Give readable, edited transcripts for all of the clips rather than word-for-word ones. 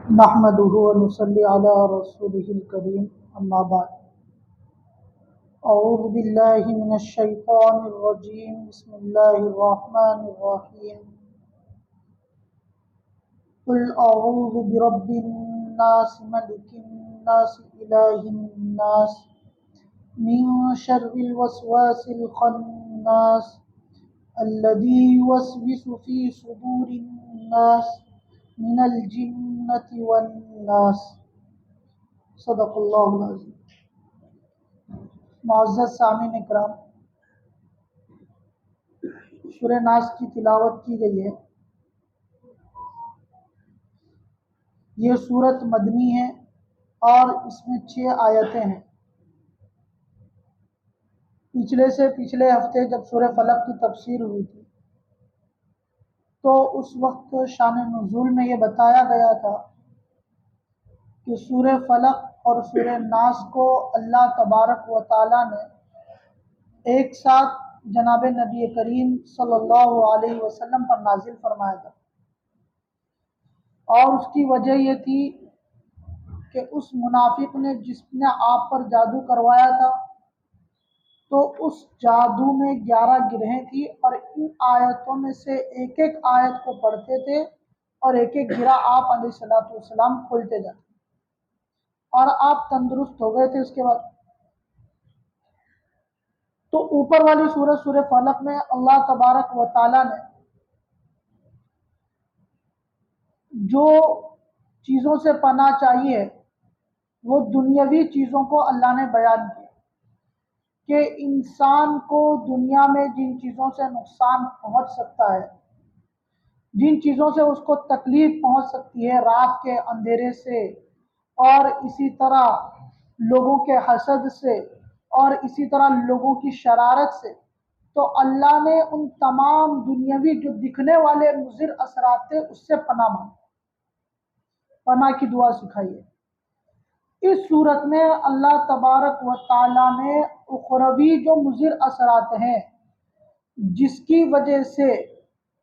نحمده ونصلي على رسوله الكريم أما بعد أعوذ بالله من الشيطان الرجيم بسم الله الرحمن الرحيم قل أعوذ برب الناس ملك الناس إله الناس من شر الوسواس الخناس الذي يوسوس في صدور الناس من الجنة والناس صدق اللہ العظیم۔ معزز سامعین اکرام، سورہ ناس کی تلاوت کی گئی ہے۔ یہ سورت مدنی ہے اور اس میں 6 آیتیں ہیں۔ پچھلے ہفتے جب سورہ فلق کی تفسیر ہوئی تھی تو اس وقت شان نزول میں یہ بتایا گیا تھا کہ سورہ فلق اور سورہ ناس کو اللہ تبارک و تعالیٰ نے ایک ساتھ جناب نبی کریم صلی اللہ علیہ وسلم پر نازل فرمایا تھا، اور اس کی وجہ یہ تھی کہ اس منافق نے جس نے آپ پر جادو کروایا تھا تو اس جادو میں 11 گرہیں تھی، اور ان آیتوں میں سے ایک ایک آیت کو پڑھتے تھے اور ایک ایک گرہ آپ علیہ الصلوۃ والسلام کھولتے جاتے اور آپ تندرست ہو گئے تھے اس کے بعد۔ تو اوپر والی سورہ فلق میں اللہ تبارک و تعالیٰ نے جو چیزوں سے پناہ چاہیے وہ دنیاوی چیزوں کو اللہ نے بیان کیا کہ انسان کو دنیا میں جن چیزوں سے نقصان پہنچ سکتا ہے، جن چیزوں سے اس کو تکلیف پہنچ سکتی ہے، رات کے اندھیرے سے اور اسی طرح لوگوں کے حسد سے اور اسی طرح لوگوں کی شرارت سے، تو اللہ نے ان تمام دنیاوی جو دکھنے والے مضر اثرات تھے اس سے پناہ مانگی، پناہ کی دعا سکھائی ہے۔ اس صورت میں اللہ تبارک و تعالیٰ نے اخروی جو مضر اثرات ہیں جس کی وجہ سے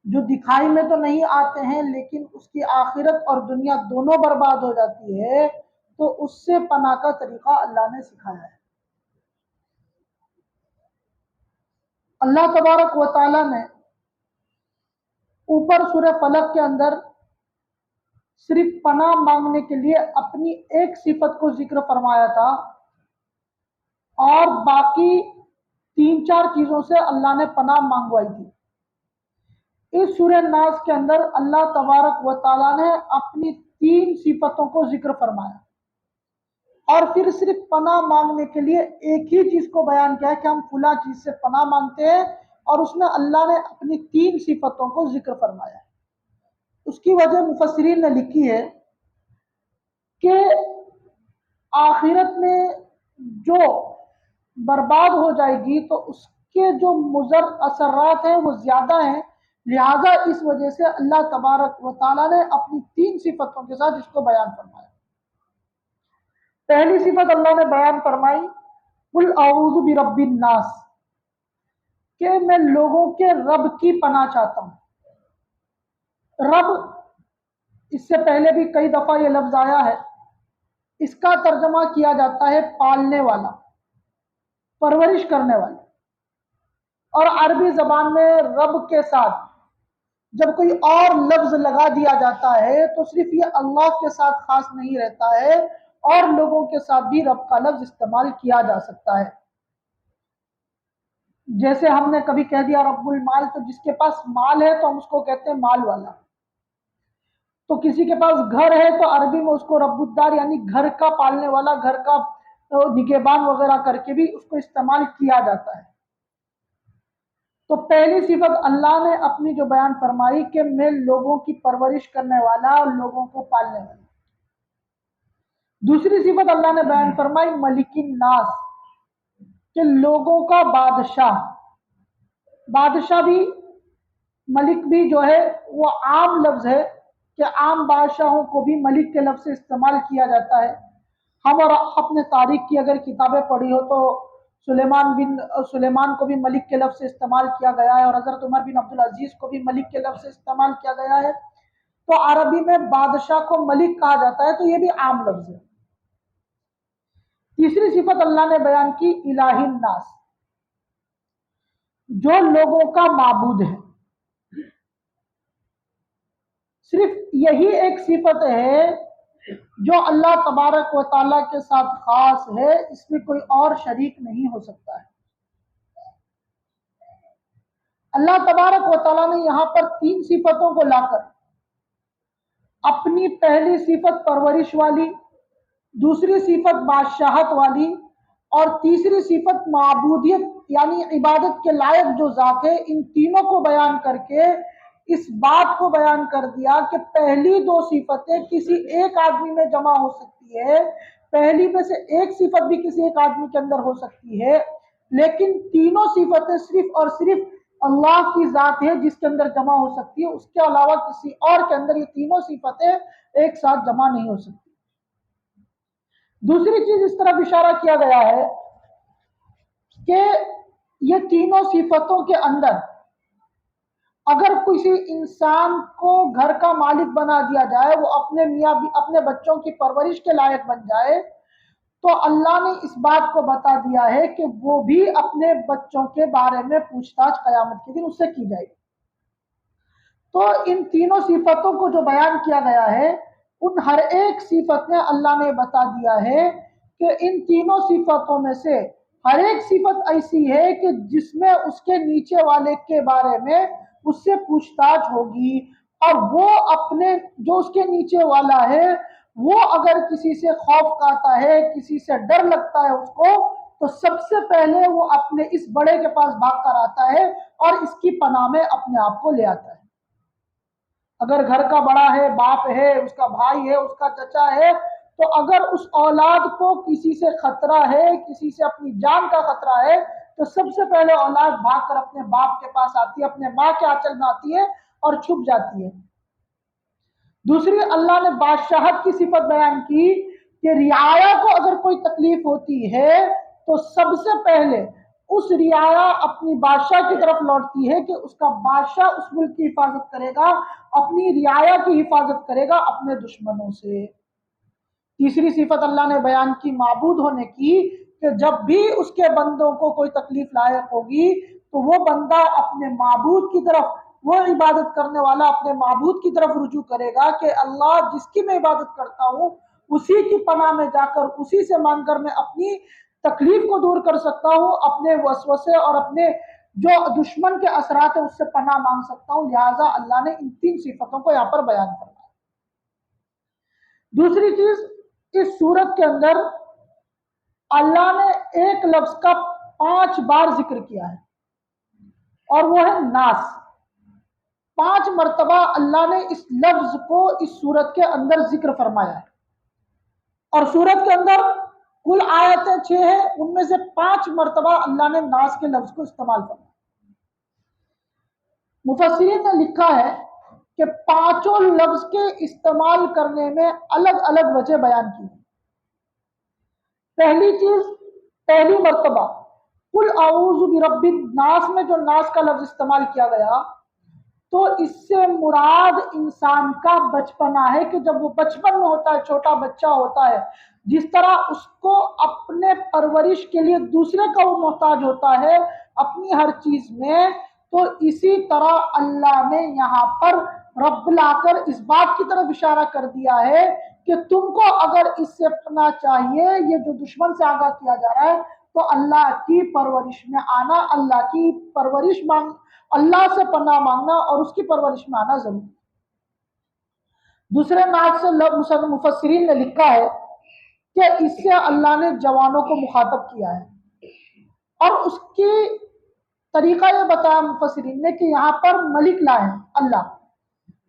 جو دکھائی میں تو نہیں آتے ہیں لیکن اس کی آخرت اور دنیا دونوں برباد ہو جاتی ہے، تو اس سے پناہ کا طریقہ اللہ نے سکھایا ہے۔ اللہ تبارک و تعالیٰ نے اوپر سورہ فلق کے اندر صرف پناہ مانگنے کے لیے اپنی ایک صفت کو ذکر فرمایا تھا، اور باقی 3-4 چیزوں سے اللہ نے پناہ مانگوائی تھی۔ اس سورہ ناس کے اندر اللہ تبارک و تعالیٰ نے اپنی 3 صفتوں کو ذکر فرمایا، اور پھر صرف پناہ مانگنے کے لیے ایک ہی چیز کو بیان کیا ہے کہ ہم فلاں چیز سے پناہ مانگتے ہیں، اور اس میں اللہ نے اپنی 3 صفتوں کو ذکر فرمایا۔ اس کی وجہ مفسرین نے لکھی ہے کہ آخرت میں جو برباد ہو جائے گی تو اس کے جو مضر اثرات ہیں وہ زیادہ ہیں، لہذا اس وجہ سے اللہ تبارک و تعالیٰ نے اپنی 3 صفتوں کے ساتھ اس کو بیان فرمایا۔ پہلی صفت اللہ نے بیان فرمائی قل اعوذ برب الناس، کہ میں لوگوں کے رب کی پناہ چاہتا ہوں۔ رب، اس سے پہلے بھی کئی دفعہ یہ لفظ آیا ہے، اس کا ترجمہ کیا جاتا ہے پالنے والا، پرورش کرنے والا، اور عربی زبان میں رب کے ساتھ جب کوئی اور لفظ لگا دیا جاتا ہے تو صرف یہ اللہ کے ساتھ خاص نہیں رہتا ہے، اور لوگوں کے ساتھ بھی رب کا لفظ استعمال کیا جا سکتا ہے۔ جیسے ہم نے کبھی کہہ دیا رب المال، تو جس کے پاس مال ہے تو ہم اس کو کہتے ہیں مال والا، تو کسی کے پاس گھر ہے تو عربی میں اس کو رب الدار یعنی گھر کا پالنے والا، گھر کا نگہبان وغیرہ کر کے بھی اس کو استعمال کیا جاتا ہے۔ تو پہلی صفت اللہ نے اپنی جو بیان فرمائی کہ میں لوگوں کی پرورش کرنے والا اور لوگوں کو پالنے والا۔ دوسری صفت اللہ نے بیان فرمائی ملک الناس، کہ لوگوں کا بادشاہ۔ بادشاہ بھی، ملک بھی جو ہے وہ عام لفظ ہے کہ عام بادشاہوں کو بھی ملک کے لفظ سے استعمال کیا جاتا ہے۔ ہم اور اپنے تاریخ کی اگر کتابیں پڑھی ہو تو سلیمان کو بھی ملک کے لفظ سے استعمال کیا گیا ہے، اور حضرت عمر بن عبدالعزیز کو بھی ملک کے لفظ سے استعمال کیا گیا ہے۔ تو عربی میں بادشاہ کو ملک کہا جاتا ہے، تو یہ بھی عام لفظ ہے۔ تیسری صفت اللہ نے بیان کی الہ الناس، جو لوگوں کا معبود ہے۔ صرف یہی ایک صفت ہے جو اللہ تبارک و تعالیٰ کے ساتھ خاص ہے، اس میں کوئی اور شریک نہیں ہو سکتا ہے۔ اللہ تبارک و تعالیٰ نے یہاں پر تین صفتوں کو لا کر اپنی پہلی صفت پرورش والی، دوسری صفت بادشاہت والی، اور تیسری صفت معبودیت یعنی عبادت کے لائق جو ذات ہے، ان تینوں کو بیان کر کے اس بات کو بیان کر دیا کہ پہلی دو صفتیں کسی ایک آدمی میں جمع ہو سکتی ہے، پہلی میں سے ایک صفت بھی کسی ایک آدمی کے اندر ہو سکتی ہے، لیکن تینوں صفتیں صرف اور صرف اللہ کی ذات ہے جس کے اندر جمع ہو سکتی ہے، اس کے علاوہ کسی اور کے اندر یہ تینوں صفتیں ایک ساتھ جمع نہیں ہو سکتی۔ دوسری چیز اس طرف اشارہ کیا گیا ہے کہ یہ تینوں صفتوں کے اندر اگر کسی انسان کو گھر کا مالک بنا دیا جائے، وہ اپنے میاں اپنے بچوں کی پرورش کے لائق بن جائے، تو اللہ نے اس بات کو بتا دیا ہے کہ وہ بھی اپنے بچوں کے بارے میں پوچھ تاچھ قیامت کے دن اس سے کی جائے گی۔ تو ان تینوں صفتوں کو جو بیان کیا گیا ہے، ان ہر ایک صفت میں اللہ نے بتا دیا ہے کہ ان تینوں صفتوں میں سے ہر ایک صفت ایسی ہے کہ جس میں اس کے نیچے والے کے بارے میں اس سے پوچھ تاچھ ہوگی، اور وہ اپنے جو اس کے نیچے والا ہے وہ اگر کسی سے خوف کھاتا ہے، کسی سے ڈر لگتا ہے اس کو، تو سب سے پہلے وہ اپنے اس بڑے کے پاس بھاگ کر آتا ہے اور اس کی پناہ میں اپنے آپ کو لے آتا ہے۔ اگر گھر کا بڑا ہے، باپ ہے، اس کا بھائی ہے، اس کا چچا ہے، تو اگر اس اولاد کو کسی سے خطرہ ہے، کسی سے اپنی جان کا خطرہ ہے، تو سب سے پہلے اولاد بھاگ کر اپنے باپ کے پاس آتی ہے، اپنے ماں کے آنچل میں آتی ہے اور چھپ جاتی ہے۔ دوسری اللہ نے بادشاہت کی صفت بیان کی کہ رعایا کو اگر کوئی تکلیف ہوتی ہے تو سب سے پہلے اس رعایا اپنی بادشاہ کی طرف لوٹتی ہے کہ اس کا بادشاہ اس ملک کی حفاظت کرے گا، اپنی رعایا کی حفاظت کرے گا اپنے دشمنوں سے۔ تیسری صفت اللہ نے بیان کی معبود ہونے کی کہ جب بھی اس کے بندوں کو کوئی تکلیف لاحق ہوگی تو وہ بندہ اپنے معبود کی طرف، وہ عبادت کرنے والا اپنے معبود کی طرف رجوع کرے گا کہ اللہ جس کی میں عبادت کرتا ہوں اسی کی پناہ میں جا کر اسی سے مانگ کر میں اپنی تکلیف کو دور کر سکتا ہوں، اپنے وسوسے اور اپنے جو دشمن کے اثرات ہیں اس سے پناہ مانگ سکتا ہوں۔ لہٰذا اللہ نے ان تین صفتوں کو یہاں پر بیان کرنا۔ دوسری چیز، اس سورت کے اندر اللہ نے ایک لفظ کا 5 بار ذکر کیا ہے اور وہ ہے ناس۔ 5 مرتبہ اللہ نے اس لفظ کو اس سورت کے اندر ذکر فرمایا ہے، اور سورت کے اندر کل آیتیں 6 ہیں، ان میں سے 5 مرتبہ اللہ نے ناس کے لفظ کو استعمال فرمایا۔ مفسرین نے لکھا ہے کہ پانچوں لفظ کے استعمال کرنے میں الگ الگ وجہ بیان کی۔ پہلی چیز، پہلی مرتبہ قل اعوذ برب الناس میں جو ناس کا لفظ استعمال کیا گیا تو اس سے مراد انسان کا بچپنا ہے کہ جب وہ بچپن میں ہوتا ہے، چھوٹا بچہ ہوتا ہے، جس طرح اس کو اپنے پرورش کے لیے دوسرے کا وہ محتاج ہوتا ہے اپنی ہر چیز میں، تو اسی طرح اللہ نے یہاں پر رب لا کر اس بات کی طرف اشارہ کر دیا ہے کہ تم کو اگر اس سے پناہ چاہیے، یہ جو دشمن سے آگاہ کیا جا رہا ہے، تو اللہ کی پرورش میں آنا، اللہ کی پرورش مانگ، اللہ سے پناہ مانگنا اور اس کی پرورش میں آنا ضروری۔ دوسرے ناس سے مفسرین نے لکھا ہے کہ اس سے اللہ نے جوانوں کو مخاطب کیا ہے، اور اس کی طریقہ یہ بتایا مفسرین نے کہ یہاں پر ملک لائے اللہ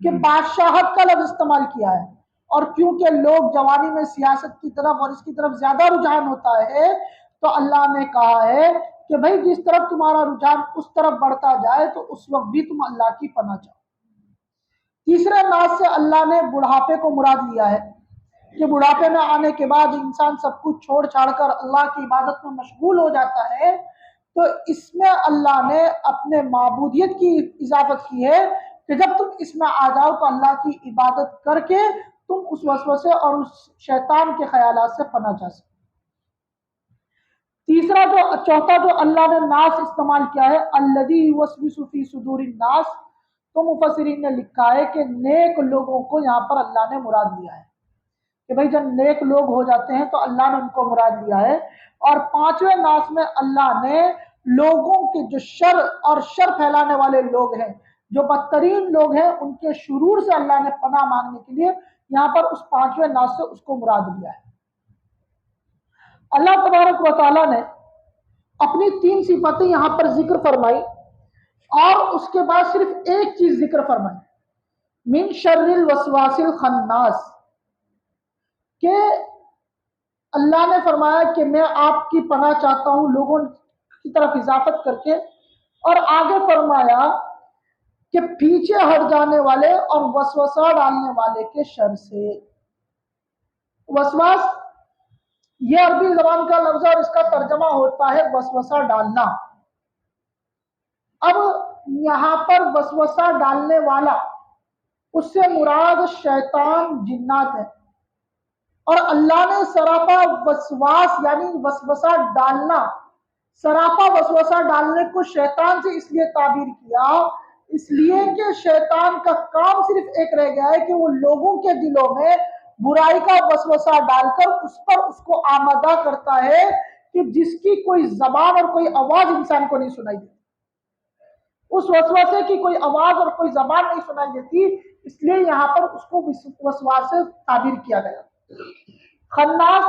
کہ بادشاہت کا لفظ استعمال کیا ہے، اور کیونکہ لوگ جوانی میں سیاست کی طرف اور اس کی طرف زیادہ رجحان ہوتا ہے تو اللہ نے کہا ہے کہ بھئی جس طرف تمہارا رجحان اس طرف بڑھتا جائے تو اس وقت بھی تم اللہ کی پناہ چاہو۔ تیسرے ناس سے اللہ نے بڑھاپے کو مراد لیا ہے کہ بڑھاپے میں آنے کے بعد انسان سب کچھ چھوڑ چھاڑ کر اللہ کی عبادت میں مشغول ہو جاتا ہے، تو اس میں اللہ نے اپنے معبودیت کی اضافت کی ہے کہ جب تم اس میں آ جاؤ تو اللہ کی عبادت کر کے تم اس وسوسے اور اس شیطان کے خیالات سے پناہ چاہ سکو۔ چوتھا جو اللہ نے ناس استعمال کیا ہے، الذی یوسوس فی صدور الناس، تو مفسرین نے لکھا ہے کہ نیک لوگوں کو یہاں پر اللہ نے مراد لیا ہے، کہ بھئی جب نیک لوگ ہو جاتے ہیں تو اللہ نے ان کو مراد لیا ہے۔ اور پانچویں ناس میں اللہ نے لوگوں کے جو شر اور شر پھیلانے والے لوگ ہیں، جو بدترین لوگ ہیں، ان کے شرور سے اللہ نے پناہ مانگنے کے لیے یہاں پر اس پانچویں ناس سے اس کو مراد لیا ہے۔ اللہ تبارک و تعالیٰ نے اپنی 3 صفتیں یہاں پر ذکر فرمائی اور اس کے بعد صرف ایک چیز ذکر فرمائی، من شر الوسواس الخناس، کہ اللہ نے فرمایا کہ میں آپ کی پناہ چاہتا ہوں لوگوں کی طرف اضافت کر کے، اور آگے فرمایا کہ پیچھے ہٹ جانے والے اور وسوسہ ڈالنے والے کے شر سے۔ وسواس یہ عربی زبان کا لفظ ہے اور اس کا ترجمہ ہوتا ہے وسوسہ ڈالنا۔ اب یہاں پر وسوسہ ڈالنے والا، اس سے مراد شیطان جنات ہے، اور اللہ نے سراپا وسواس یعنی وسوسہ ڈالنا، سراپا وسوسہ ڈالنے کو شیطان سے اس لیے تعبیر کیا، اس لیے کہ شیطان کا کام صرف ایک رہ گیا ہے کہ وہ لوگوں کے دلوں میں برائی کا وسوسہ ڈال کر اس کو آمادہ کرتا ہے کہ جس کی کوئی زبان اور کوئی آواز انسان کو نہیں سنائی دیتی، اس وسوسے کی کوئی آواز اور کوئی زبان نہیں سنائی دیتی، اس لیے یہاں پر اس کو وسواس سے تعبیر کیا گیا۔ خناس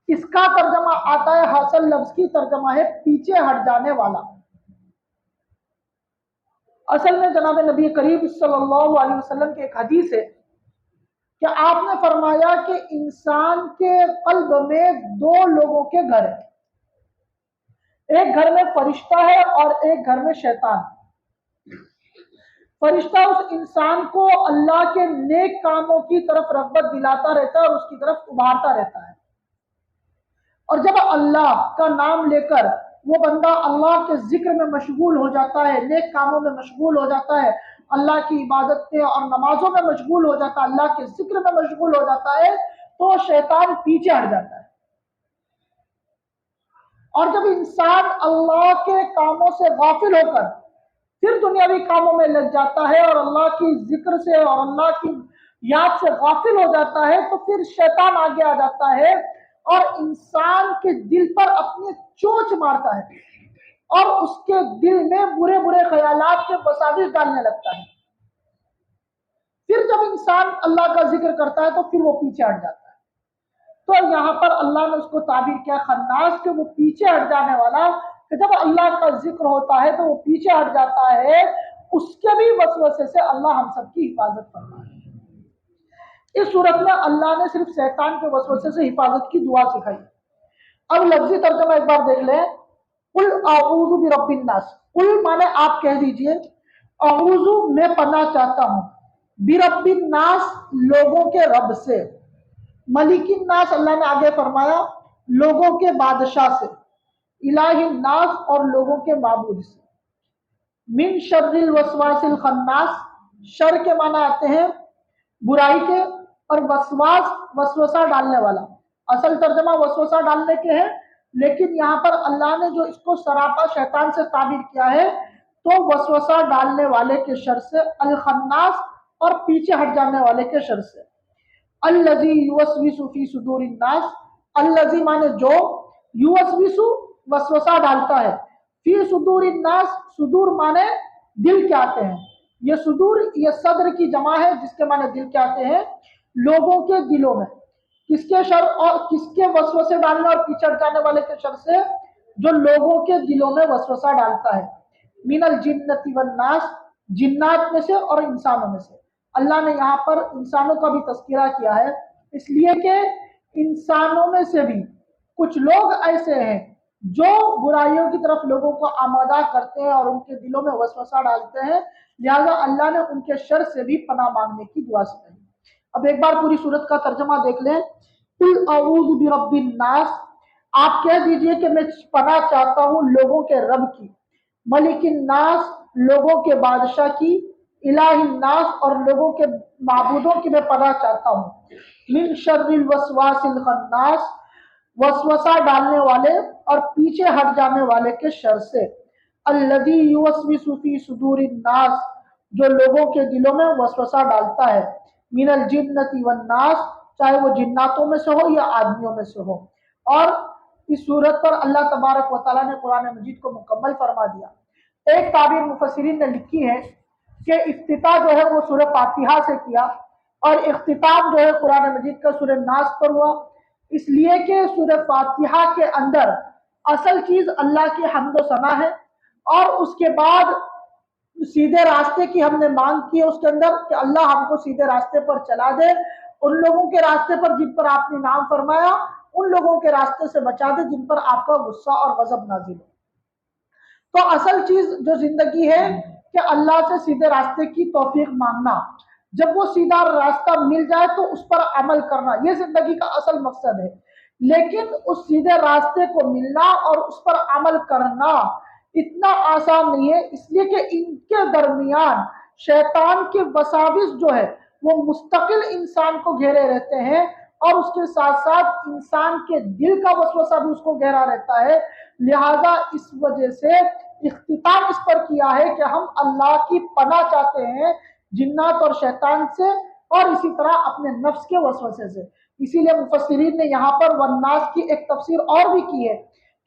اس کا ترجمہ آتا ہے، حاصل لفظ کی ترجمہ ہے پیچھے ہٹ جانے والا۔ اصل میں جناب نبی کریم صلی اللہ علیہ وسلم کی ایک حدیث ہے کہ آپ نے فرمایا کہ انسان کے قلب میں 2 لوگوں کے گھر ہیں، ایک گھر میں فرشتہ ہے اور ایک گھر میں شیطان۔ فرشتہ اس انسان کو اللہ کے نیک کاموں کی طرف رغبت دلاتا رہتا ہے اور اس کی طرف ابھارتا رہتا ہے، اور جب اللہ کا نام لے کر وہ بندہ اللہ کے ذکر میں مشغول ہو جاتا ہے، نیک کاموں میں مشغول ہو جاتا ہے، اللہ کی عبادت میں اور نمازوں میں مشغول ہو جاتا ہے، اللہ کے ذکر میں مشغول ہو جاتا ہے، تو شیطان پیچھے ہٹ جاتا ہے۔ اور جب انسان اللہ کے کاموں سے غافل ہو کر پھر دنیاوی کاموں میں لگ جاتا ہے اور اللہ کی ذکر سے اور اللہ کی یاد سے غافل ہو جاتا ہے، تو پھر شیطان آگے آ جاتا ہے اور انسان کے دل پر اپنی چونچ مارتا ہے اور اس کے دل میں برے برے خیالات کے وساوس ڈالنے لگتا ہے۔ پھر جب انسان اللہ کا ذکر کرتا ہے تو پھر وہ پیچھے ہٹ جاتا ہے۔ تو یہاں پر اللہ نے اس کو تعبیر کیا خناس، کہ وہ پیچھے ہٹ جانے والا، کہ جب اللہ کا ذکر ہوتا ہے تو وہ پیچھے ہٹ جاتا ہے، اس کے بھی وسوسے سے اللہ ہم سب کی حفاظت فرمائے۔ اس صورت میں اللہ نے صرف شیطان کے وسوسے سے حفاظت کی دعا سکھائی۔ اب لفظی ترجمہ ایک بار دیکھ لیں، قل اعوذ برب الناس، قل مانے آپ کہہ دیجئے، اعوذ میں پناہ چاہتا ہوں، برب الناس لوگوں کے رب سے، ملک الناس اللہ نے آگے فرمایا لوگوں کے بادشاہ سے، الہ الناس اور لوگوں کے معبود سے، من شر الوسواس الخناس، شر کے معنی آتے ہیں برائی کے، اور وسواس وسوسہ ڈالنے والا، اصل ترجمہ وسوسہ ڈالنے کے ہیں، لیکن یہاں پر اللہ نے جو اس کو سراپا شیطان سے تعبیر کیا ہے تو وسوسہ ڈالنے والے کے شر سے، الخناس اور پیچھے ہٹ جانے والے کے شر سے، الذی یوسوس فی صدور الناس، الذی مانے جو، یوسوس وسوسہ ڈالتا ہے، فی صدور الناس، صدور مانے دل کے آتے ہیں، یہ صدور یہ صدر کی جمع ہے جس کے معنی دل کے آتے ہیں، لوگوں کے دلوں میں، کس کے شر اور کس کے وسوسے ڈالنے اور پیچھے ہٹ جانے والے کے شر سے، جو لوگوں کے دلوں میں وسوسہ ڈالتا ہے، من الجنۃ والناس، جنات میں سے اور انسانوں میں سے۔ اللہ نے یہاں پر انسانوں کا بھی تذکرہ کیا ہے، اس لیے کہ انسانوں میں سے بھی کچھ لوگ ایسے ہیں جو برائیوں کی طرف لوگوں کو آمادہ کرتے ہیں اور ان کے دلوں میں وسوسہ ڈالتے ہیں، لہذا اللہ نے ان کے شر سے بھی پناہ مانگنے کی دعا سکھائی۔ اب ایک بار پوری صورت کا ترجمہ دیکھ لیں، قل اعوذ برب الناس، آپ کہہ دیجئے کہ میں پناہ چاہتا ہوں لوگوں کے رب کی، ملک الناس لوگوں کے بادشاہ کی، الہ الناس اور لوگوں کے معبودوں کی میں پناہ چاہتا ہوں، من شر الوسواس الخناس وسوسہ ڈالنے والے اور پیچھے ہٹ جانے والے کے شر سے، الذی یوسوس فی صدور الناس جو لوگوں کے دلوں میں وسوسہ ڈالتا ہے، من الجنۃ والناس چاہے وہ جناتوں میں سے ہو یا آدمیوں میں سے ہو۔ اور اس صورت پر اللہ تبارک و تعالیٰ نے قرآن مجید کو مکمل فرما دیا۔ ایک تعبیر مفسرین نے لکھی ہے کہ افتتاح جو ہے وہ سورہ فاتحہ سے کیا اور اختتام جو ہے قرآن مجید کا سورہ ناس پر ہوا، اس لیے کہ سورہ فاتحہ کے اندر اصل چیز اللہ کی حمد و ثنا ہے، اور اس کے بعد سیدھے راستے کی ہم نے مانگ کی ہے اس کے اندر کہ اللہ ہم کو سیدھے راستے پر چلا دے، ان لوگوں کے راستے پر جن پر آپ نے نام فرمایا، ان لوگوں کے راستے سے بچا دے جن پر آپ کا غصہ اور غضب نازل ہو۔ تو اصل چیز جو زندگی ہے کہ اللہ سے سیدھے راستے کی توفیق مانگنا، جب وہ سیدھا راستہ مل جائے تو اس پر عمل کرنا، یہ زندگی کا اصل مقصد ہے۔ لیکن اس سیدھے راستے کو ملنا اور اس پر عمل کرنا اتنا آسان نہیں ہے، اس لیے کہ ان کے درمیان شیطان کے وساوس جو ہے وہ مستقل انسان کو گھیرے رہتے ہیں، اور اس کے ساتھ ساتھ انسان کے دل کا وسوسہ بھی اس کو گھیرا رہتا ہے۔ لہذا اس وجہ سے اختتام اس پر کیا ہے کہ ہم اللہ کی پناہ چاہتے ہیں جنات اور شیطان سے، اور اسی طرح اپنے نفس کے وسوسے سے۔ اسی لیے مفسرین نے یہاں پر والناس کی ایک تفسیر اور بھی کی ہے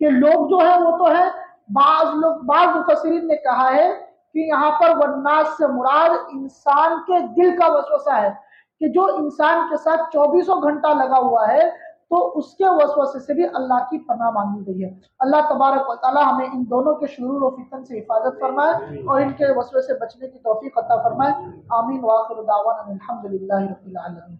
کہ لوگ جو ہے وہ تو ہے، بعض مفسرین نے کہا ہے کہ یہاں پر والناس سے مراد انسان کے دل کا وسوسہ ہے، کہ جو انسان کے ساتھ 24 گھنٹہ لگا ہوا ہے تو اس کے وسوسے سے بھی اللہ کی پناہ مانگی گئی ہے۔ اللہ تبارک و تعالی ہمیں ان دونوں کے شرور و فتن سے حفاظت فرمائے اور ان کے وسوسے سے بچنے کی توفیق عطا فرمائے۔ آمین، وآخر دعوانا الحمدللہ رب العالمین۔